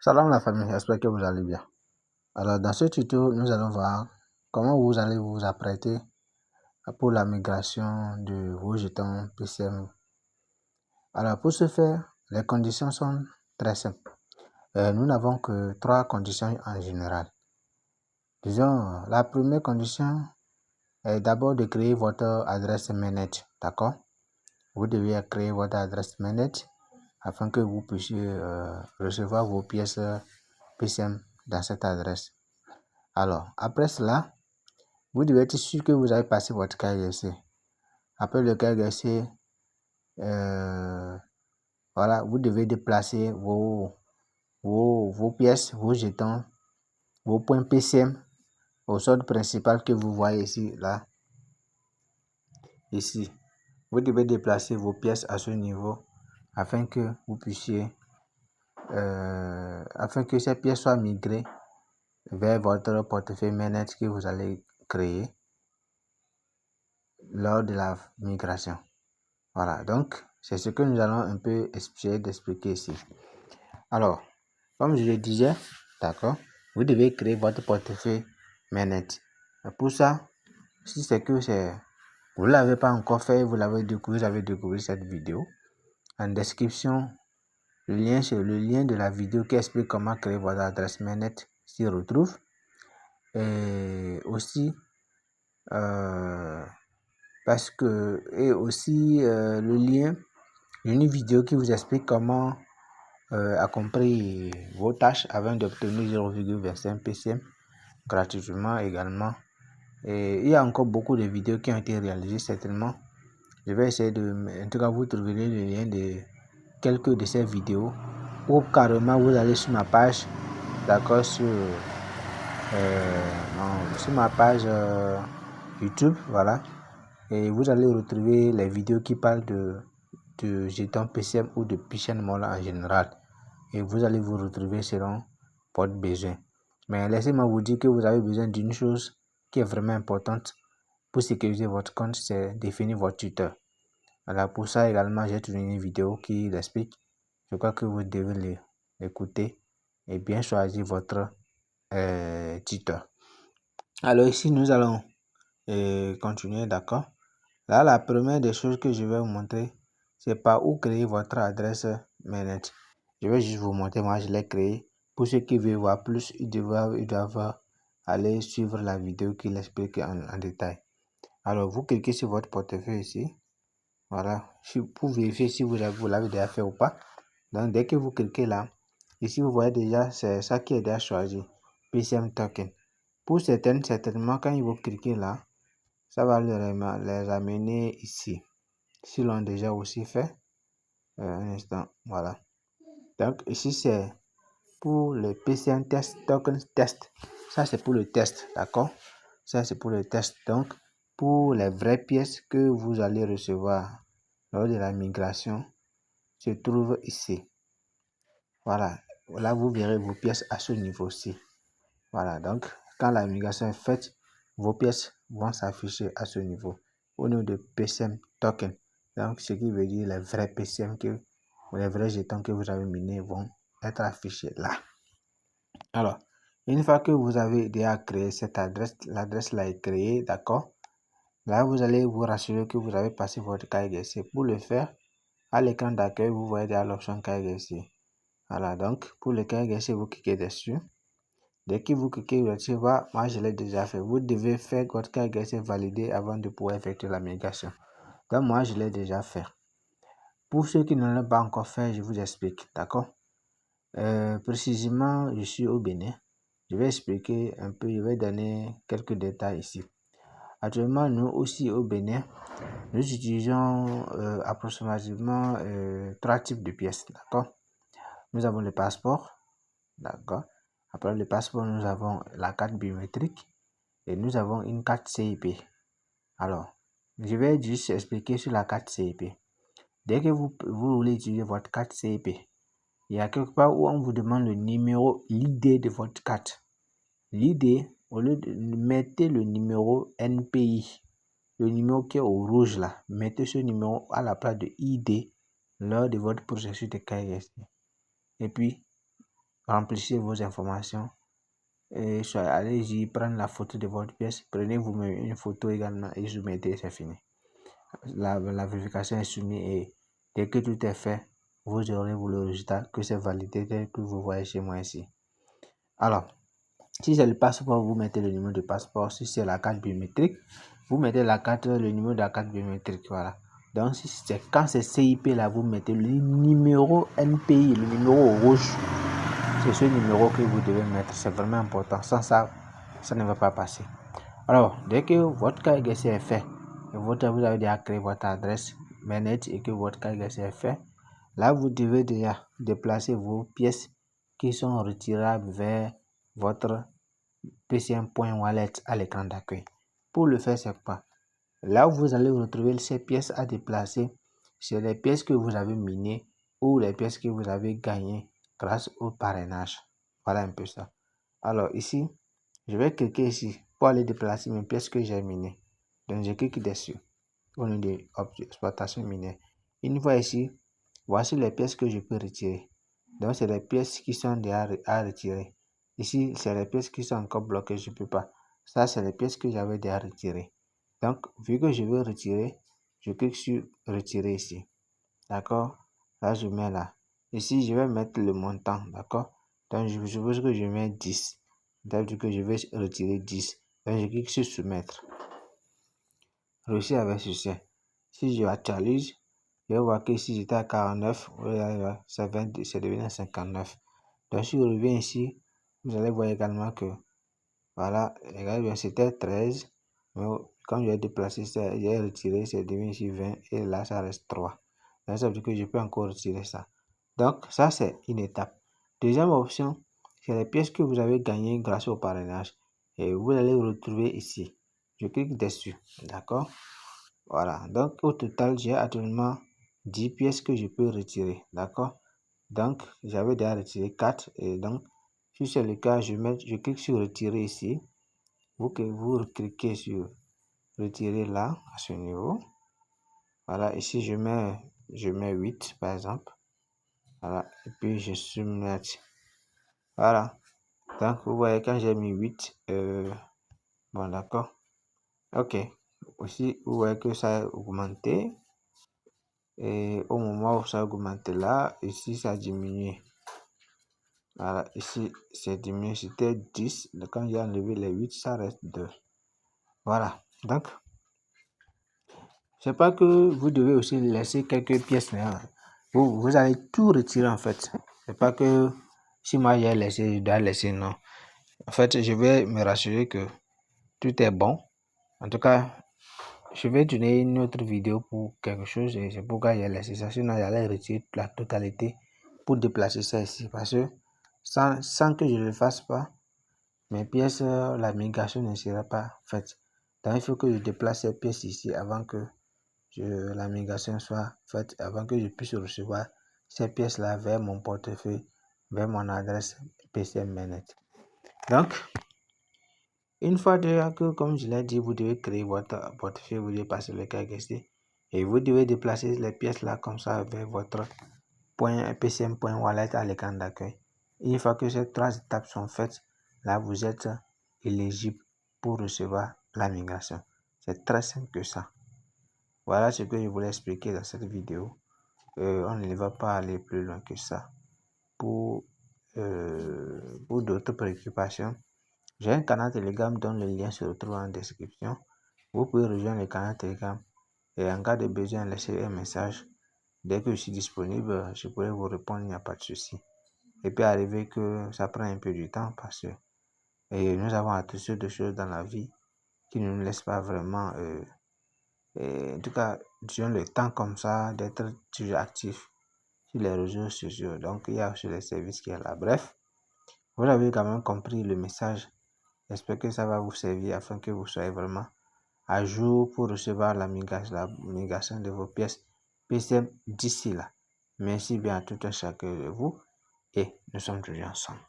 Salam la famille, j'espère que vous allez bien. Alors dans ce tuto, nous allons voir comment vous allez vous apprêter pour la migration de vos jetons PCM. Alors pour ce faire, les conditions sont très simples. Nous n'avons que 3 conditions en général. Disons, la première condition est d'abord de créer votre adresse mainnet, d'accord? Vous devez créer votre adresse mainnet afin que vous puissiez recevoir vos pièces PCM dans cette adresse. Alors, après cela, vous devez être sûr que vous avez passé votre KYC. Après le KYC, voilà, vous devez déplacer vos pièces, vos jetons, vos points PCM au solde principal que vous voyez ici, là, ici. Vous devez déplacer vos pièces à ce niveau afin que vous puissiez, afin que ces pièces soient migrées vers votre portefeuille mainnet que vous allez créer lors de la migration. Voilà, donc c'est ce que nous allons un peu essayer d'expliquer ici. Alors, comme je le disais, d'accord, vous devez créer votre portefeuille mainnet. Pour ça, si c'est que vous ne l'avez pas encore fait, vous avez découvert cette vidéo. En description, le lien, c'est le lien de la vidéo qui explique comment créer votre adresse mainnet s'y retrouve. Et aussi, le lien d'une vidéo qui vous explique comment accomplir vos tâches afin d'obtenir 0,25 PCM gratuitement également. Et il y a encore beaucoup de vidéos qui ont été réalisées certainement. Je vais essayer en tout cas, vous trouverez le lien de quelques de ces vidéos ou carrément vous allez sur ma page, d'accord, sur ma page YouTube, voilà, et vous allez retrouver les vidéos qui parlent de jetons PCM ou de Piscian Mola en général, et vous allez vous retrouver selon votre besoin. Mais laissez-moi vous dire que vous avez besoin d'une chose qui est vraiment importante pour sécuriser votre compte, c'est définir votre tuteur. Alors pour ça également, j'ai tourné une vidéo qui l'explique. Je crois que vous devez l'écouter et bien choisir votre tuteur. Alors ici, nous allons continuer, d'accord. Là, la première des choses que je vais vous montrer, c'est par où créer votre adresse mainnet. Je vais juste vous montrer, moi je l'ai créé. Pour ceux qui veulent voir plus, ils doivent aller suivre la vidéo qui l'explique en détail. Alors, vous cliquez sur votre portefeuille ici. Voilà, pour vérifier si vous l'avez déjà fait ou pas. Donc, dès que vous cliquez là, ici vous voyez déjà, c'est ça qui est déjà choisi, PCM Token. Pour certainement, quand ils vont cliquer là, ça va les amener ici. S'ils l'ont déjà aussi fait, un instant, voilà. Donc, ici c'est pour le PCM Test Token Test. Ça, c'est pour le test, d'accord? Ça, c'est pour le test. Donc, pour les vraies pièces que vous allez recevoir lors de la migration, se trouve ici. Voilà, là vous verrez vos pièces à ce niveau-ci. Voilà, donc quand la migration est faite, vos pièces vont s'afficher à ce niveau, au nom de PCM Token. Donc ce qui veut dire les vrais PCM ou les vrais jetons que vous avez minés vont être affichés là. Alors, une fois que vous avez déjà créé cette adresse, l'adresse là est créée, d'accord. Là, vous allez vous rassurer que vous avez passé votre KYC. Pour le faire, à l'écran d'accueil, vous voyez déjà l'option KYC. Voilà, donc pour le KYC, vous cliquez dessus. Dès que vous cliquez dessus, moi je l'ai déjà fait. Vous devez faire votre KYC validé avant de pouvoir effectuer la migration. Donc moi je l'ai déjà fait. Pour ceux qui ne l'ont pas encore fait, je vous explique, d'accord? Précisément, je suis au Bénin. Je vais expliquer un peu, je vais donner quelques détails ici. Actuellement, nous aussi au Bénin, nous utilisons approximativement 3 types de pièces, d'accord? Nous avons le passeport, d'accord? Après le passeport, nous avons la carte biométrique et nous avons une carte CIP. Alors, je vais juste expliquer sur la carte CIP. Dès que vous voulez utiliser votre carte CIP, il y a quelque part où on vous demande le numéro, l'ID de votre carte. L'ID, au lieu de mettez le numéro NPI, le numéro qui est au rouge là, mettez ce numéro à la place de ID lors de votre processus de KYC. Et puis, remplissez vos informations et allez-y prendre la photo de votre pièce. Prenez vous-même une photo également et soumettez, c'est fini. La vérification est soumise et dès que tout est fait, vous aurez le résultat que c'est validé tel que vous voyez chez moi ici. Alors, si c'est le passeport, vous mettez le numéro de passeport. Si c'est la carte biométrique, vous mettez le numéro de la carte biométrique. Voilà. Donc, quand c'est CIP, là, vous mettez le numéro NPI, le numéro rouge. C'est ce numéro que vous devez mettre. C'est vraiment important. Sans ça, ça ne va pas passer. Alors, dès que votre KYC est fait, et vous avez déjà créé votre adresse Mainnet et que votre KYC est fait, là, vous devez déjà déplacer vos pièces qui sont retirables vers votre PCM.wallet à l'écran d'accueil. Pour le faire, c'est quoi? Là où vous allez retrouver ces pièces à déplacer, c'est les pièces que vous avez minées ou les pièces que vous avez gagnées grâce au parrainage. Voilà un peu ça. Alors ici, je vais cliquer ici pour aller déplacer mes pièces que j'ai minées. Donc je clique dessus au nom de exploitation minière. Une fois ici, voici les pièces que je peux retirer. Donc c'est les pièces qui sont déjà à retirer. Ici, c'est les pièces qui sont encore bloquées, je ne peux pas. Ça, c'est les pièces que j'avais déjà retirées. Donc, vu que je veux retirer, je clique sur retirer ici. D'accord? Là, je mets là. Ici, je vais mettre le montant. D'accord? Donc, je suppose que je mets 10. C'est-à-dire que je vais retirer 10. Donc, je clique sur soumettre. Réussi avec succès. Si je actualise, je vais voir que si j'étais à 49, c'est devenu 59. Donc, si je reviens ici, vous allez voir également que, voilà, regardez bien, c'était 13. Mais quand je vais déplacer ça, j'ai retiré, c'est devenu ici 20 et là, ça reste 3. Donc, ça veut dire que je peux encore retirer ça. Donc, ça, c'est une étape. Deuxième option, c'est les pièces que vous avez gagnées grâce au parrainage. Et vous allez retrouver ici. Je clique dessus. D'accord? Voilà. Donc, au total, j'ai actuellement 10 pièces que je peux retirer. D'accord? Donc, j'avais déjà retiré 4. Et donc, si c'est le cas, je clique sur retirer ici. Vous cliquez sur retirer là, à ce niveau. Voilà. Ici, je mets 8, par exemple. Voilà. Et puis, je soumets. Voilà. Donc, vous voyez, quand j'ai mis 8, bon, d'accord. Ok. Aussi, vous voyez que ça a augmenté. Et au moment où ça a augmenté là, ici, ça a diminué. Voilà, ici, c'est diminué. C'était 10. Quand j'ai enlevé les 8, ça reste 2. Voilà. Donc, c'est pas que vous devez aussi laisser quelques pièces. Hein. Vous allez tout retirer en fait. C'est pas que si moi j'ai laissé, je dois laisser, non. En fait, je vais me rassurer que tout est bon. En tout cas, je vais donner une autre vidéo pour quelque chose et c'est pourquoi j'ai laissé ça. Sinon, j'allais retirer la totalité pour déplacer ça ici. Parce que sans que je ne le fasse pas, mes pièces, la migration ne sera pas faite. Donc, il faut que je déplace ces pièces ici avant que la migration soit faite, avant que je puisse recevoir ces pièces-là vers mon portefeuille, vers mon adresse PCM Mainnet. Donc, une fois déjà que, comme je l'ai dit, vous devez créer votre portefeuille, vous devez passer le KYC et vous devez déplacer les pièces là comme ça vers votre PCM.wallet à l'écran d'accueil. Une fois que ces 3 étapes sont faites, là vous êtes éligible pour recevoir la migration. C'est très simple que ça. Voilà ce que je voulais expliquer dans cette vidéo. On ne va pas aller plus loin que ça. Pour d'autres préoccupations, j'ai un canal Telegram dont le lien se retrouve en description. Vous pouvez rejoindre le canal Telegram et en cas de besoin, laissez un message. Dès que je suis disponible, je pourrai vous répondre, il n'y a pas de souci. Et puis arriver que ça prend un peu du temps parce que nous avons toutes sortes de choses dans la vie qui ne nous laissent pas vraiment, en tout cas, disons le temps comme ça d'être toujours actif sur les réseaux sociaux. Donc, il y a aussi les services qui sont là. Bref, vous avez quand même compris le message. J'espère que ça va vous servir afin que vous soyez vraiment à jour pour recevoir la migration de vos pièces PCM d'ici là. Merci bien à tout un chacun de vous et nous sommes toujours ensemble.